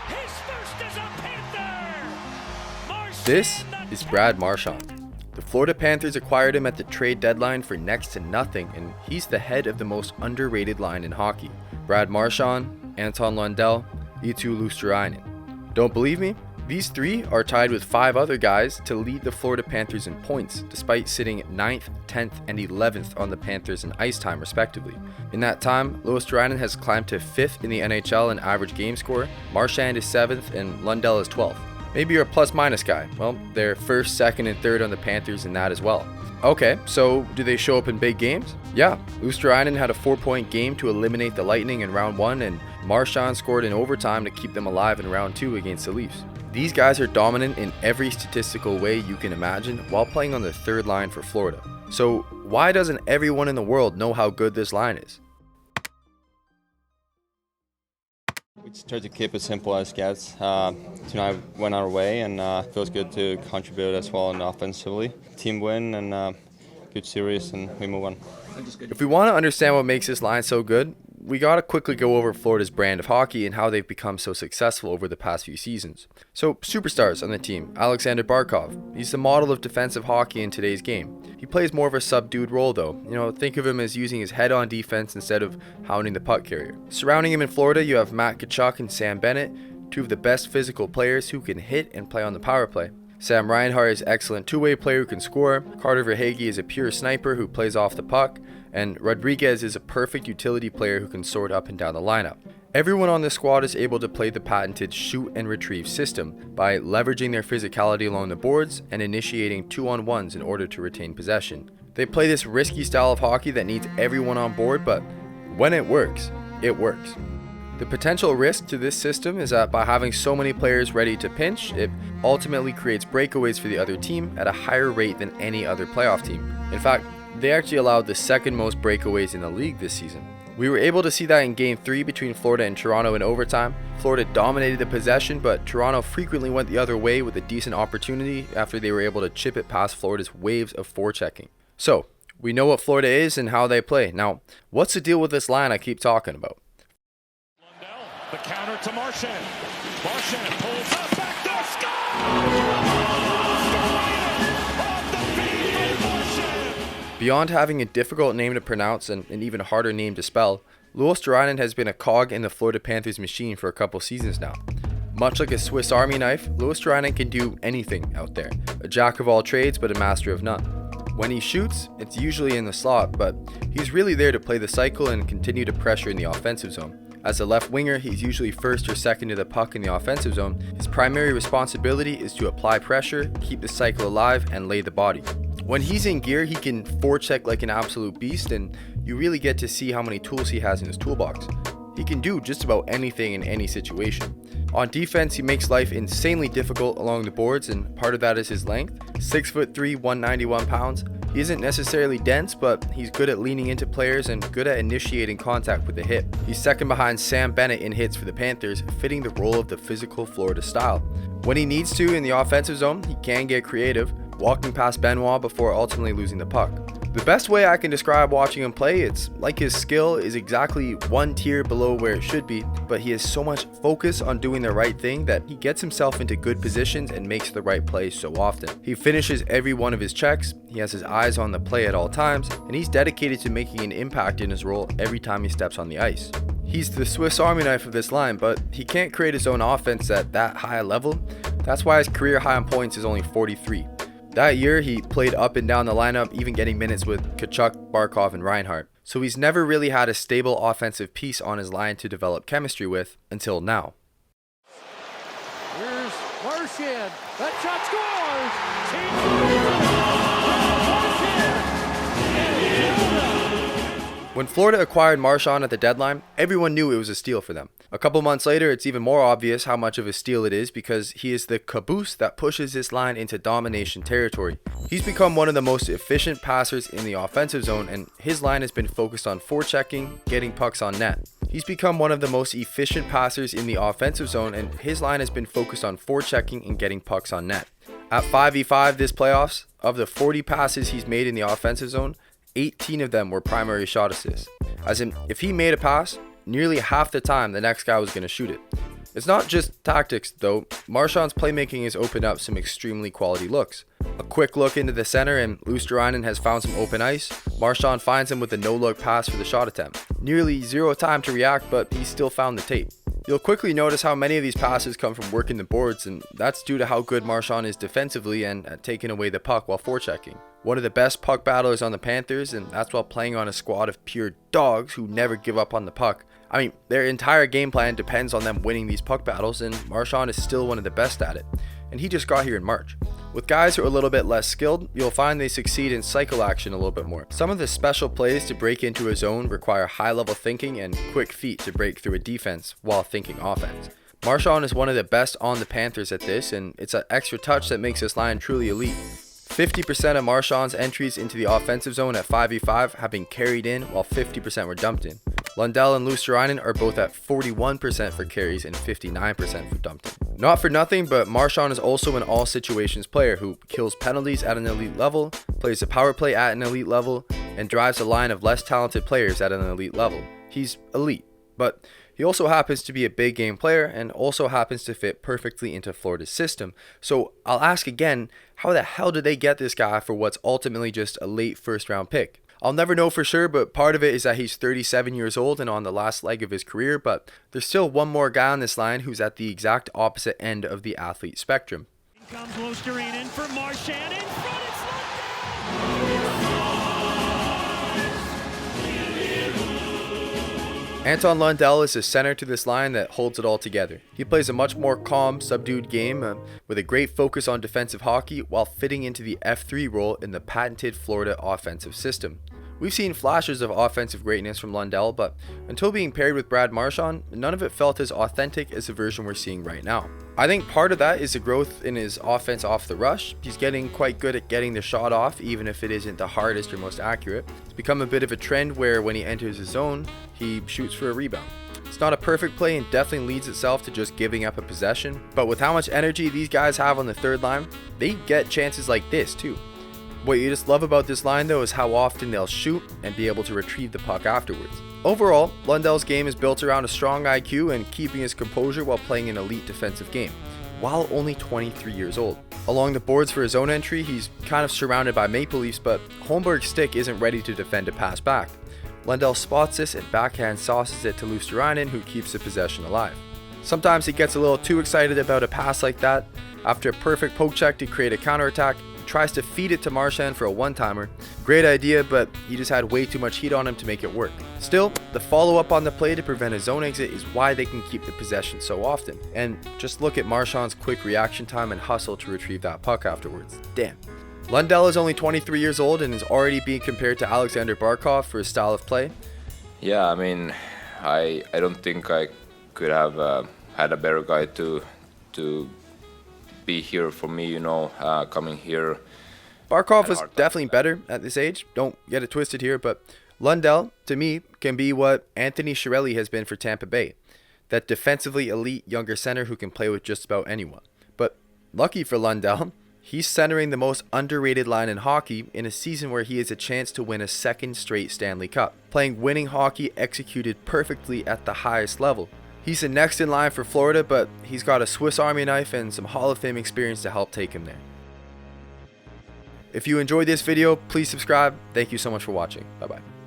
He's first as a Panther. Marchand This is Brad Marchand. The Florida Panthers acquired him at the trade deadline for next to nothing, and he's the head of the most underrated line in hockey. Brad Marchand, Anton Lundell, Eetu Luostarinen. Don't believe me? These three are tied with 5 other guys to lead the Florida Panthers in points, despite sitting 9th, 10th, and 11th on the Panthers in ice time respectively. In that time, Luostarinen has climbed to 5th in the NHL in average game score, Marchand is 7th, and Lundell is 12th. Maybe you're a plus-minus guy. Well, they're 1st, 2nd, and 3rd on the Panthers in that as well. Okay, so do they show up in big games? Yeah, Luostarinen had a 4-point game to eliminate the Lightning in round 1, and Marchand scored in overtime to keep them alive in round 2 against the Leafs. These guys are dominant in every statistical way you can imagine while playing on the 3rd line for Florida. So why doesn't everyone in the world know how good this line is? We just tried to keep it simple as gets. Tonight went our way, and feels good to contribute as well and offensively. Team win and good series, and we move on. If we want to understand what makes this line so good, we gotta quickly go over Florida's brand of hockey and how they've become so successful over the past few seasons. So, superstars on the team. Alexander Barkov. He's the model of defensive hockey in today's game. He plays more of a subdued role though. Think of him as using his head on defense instead of hounding the puck carrier. Surrounding him in Florida, you have Matt Tkachuk and Sam Bennett, 2 of the best physical players who can hit and play on the power play. Sam Reinhart is an excellent two-way player who can score. Carter Verhaeghe is a pure sniper who plays off the puck. And Rodriguez is a perfect utility player who can sort up and down the lineup. Everyone on the squad is able to play the patented shoot and retrieve system by leveraging their physicality along the boards and initiating 2-on-1s in order to retain possession. They play this risky style of hockey that needs everyone on board, but when it works, it works. The potential risk to this system is that by having so many players ready to pinch, it ultimately creates breakaways for the other team at a higher rate than any other playoff team. In fact, they actually allowed the 2nd most breakaways in the league this season. We were able to see that in Game 3 between Florida and Toronto in overtime. Florida dominated the possession, but Toronto frequently went the other way with a decent opportunity after they were able to chip it past Florida's waves of forechecking. So, we know what Florida is and how they play. Now, what's the deal with this line I keep talking about? Lundell, the counter to Marchand. Marchand pulls up, back door, score! Beyond having a difficult name to pronounce and an even harder name to spell, Luostarinen has been a cog in the Florida Panthers machine for a couple seasons now. Much like a Swiss Army knife, Luostarinen can do anything out there. A jack of all trades, but a master of none. When he shoots, it's usually in the slot, but he's really there to play the cycle and continue to pressure in the offensive zone. As a left winger, he's usually 1st or 2nd to the puck in the offensive zone. His primary responsibility is to apply pressure, keep the cycle alive, and lay the body. When he's in gear, he can forecheck like an absolute beast, and you really get to see how many tools he has in his toolbox. He can do just about anything in any situation. On defense, he makes life insanely difficult along the boards, and part of that is his length. 6'3", 191 pounds. He isn't necessarily dense, but he's good at leaning into players and good at initiating contact with the hip. He's 2nd behind Sam Bennett in hits for the Panthers, fitting the role of the physical Florida style. When he needs to in the offensive zone, he can get creative, walking past Benoit before ultimately losing the puck. The best way I can describe watching him play, it's like his skill is exactly 1 tier below where it should be, but he has so much focus on doing the right thing that he gets himself into good positions and makes the right plays so often. He finishes every one of his checks, he has his eyes on the play at all times, and he's dedicated to making an impact in his role every time he steps on the ice. He's the Swiss Army knife of this line, but he can't create his own offense at that high a level. That's why his career high on points is only 43. That year, he played up and down the lineup, even getting minutes with Tkachuk, Barkov, and Reinhart. So he's never really had a stable offensive piece on his line to develop chemistry with until now. Here's Marchand. That shot scores! When Florida acquired Marchand at the deadline, everyone knew it was a steal for them. A couple months later, it's even more obvious how much of a steal it is because he is the caboose that pushes this line into domination territory. He's become one of the most efficient passers in the offensive zone, and his line has been focused on forechecking, getting pucks on net. He's become one of the most efficient passers in the offensive zone, and his line has been focused on forechecking and getting pucks on net. At 5v5 this playoffs, of the 40 passes he's made in the offensive zone, 18 of them were primary shot assists. As in, if he made a pass, nearly half the time the next guy was going to shoot it. It's not just tactics though. Marchand's playmaking has opened up some extremely quality looks. A quick look into the center and Luostarinen has found some open ice. Marchand finds him with a no-look pass for the shot attempt. Nearly zero time to react, but he still found the tape. You'll quickly notice how many of these passes come from working the boards, and that's due to how good Marchand is defensively and at taking away the puck while forechecking. One of the best puck battlers on the Panthers, and that's while playing on a squad of pure dogs who never give up on the puck. I mean, their entire game plan depends on them winning these puck battles, and Marchand is still one of the best at it. And he just got here in March. With guys who are a little bit less skilled, you'll find they succeed in cycle action a little bit more. Some of the special plays to break into a zone require high level thinking and quick feet to break through a defense while thinking offense. Marchand is one of the best on the Panthers at this, and it's an extra touch that makes this line truly elite. 50% of Marchand's entries into the offensive zone at 5v5 have been carried in, while 50% were dumped in. Lundell and Luostarinen are both at 41% for carries and 59% for dumped in. Not for nothing, but Marchand is also an all situations player who kills penalties at an elite level, plays the power play at an elite level, and drives a line of less talented players at an elite level. He's elite, but he also happens to be a big game player and also happens to fit perfectly into Florida's system. So I'll ask again, how the hell did they get this guy for what's ultimately just a late first round pick? I'll never know for sure, but part of it is that he's 37 years old and on the last leg of his career, but there's still one more guy on this line who's at the exact opposite end of the athlete spectrum. Here comes Luostarinen for Marchand in front. It's Anton Lundell is the center to this line that holds it all together. He plays a much more calm, subdued game with a great focus on defensive hockey while fitting into the F3 role in the patented Florida offensive system. We've seen flashes of offensive greatness from Lundell, but until being paired with Brad Marchand, none of it felt as authentic as the version we're seeing right now. I think part of that is the growth in his offense off the rush. He's getting quite good at getting the shot off, even if it isn't the hardest or most accurate. It's become a bit of a trend where when he enters his zone, he shoots for a rebound. It's not a perfect play and definitely leads itself to just giving up a possession, but with how much energy these guys have on the third line, they get chances like this too. What you just love about this line though is how often they'll shoot and be able to retrieve the puck afterwards. Overall, Lundell's game is built around a strong IQ and keeping his composure while playing an elite defensive game, while only 23 years old. Along the boards for his own entry, he's kind of surrounded by Maple Leafs, but Holmberg's stick isn't ready to defend a pass back. Lundell spots this and backhand sauces it to Luostarinen, who keeps the possession alive. Sometimes he gets a little too excited about a pass like that. After a perfect poke check to create a counterattack, tries to feed it to Marchand for a one-timer. Great idea, but he just had way too much heat on him to make it work. Still, the follow-up on the play to prevent a zone exit is why they can keep the possession so often. And just look at Marchand's quick reaction time and hustle to retrieve that puck afterwards. Damn. Lundell is only 23 years old and is already being compared to Alexander Barkov for his style of play. Yeah, I mean, I don't think I could have had a better guy to be here for me, you know, coming here. Barkov was definitely better at this age, don't get it twisted here, but Lundell, to me, can be what Anthony Chiarelli has been for Tampa Bay. That defensively elite younger center who can play with just about anyone. But lucky for Lundell, he's centering the most underrated line in hockey in a season where he has a chance to win a second straight Stanley Cup, playing winning hockey executed perfectly at the highest level. He's the next in line for Florida, but he's got a Swiss Army knife and some Hall of Fame experience to help take him there. If you enjoyed this video, please subscribe. Thank you so much for watching. Bye-bye.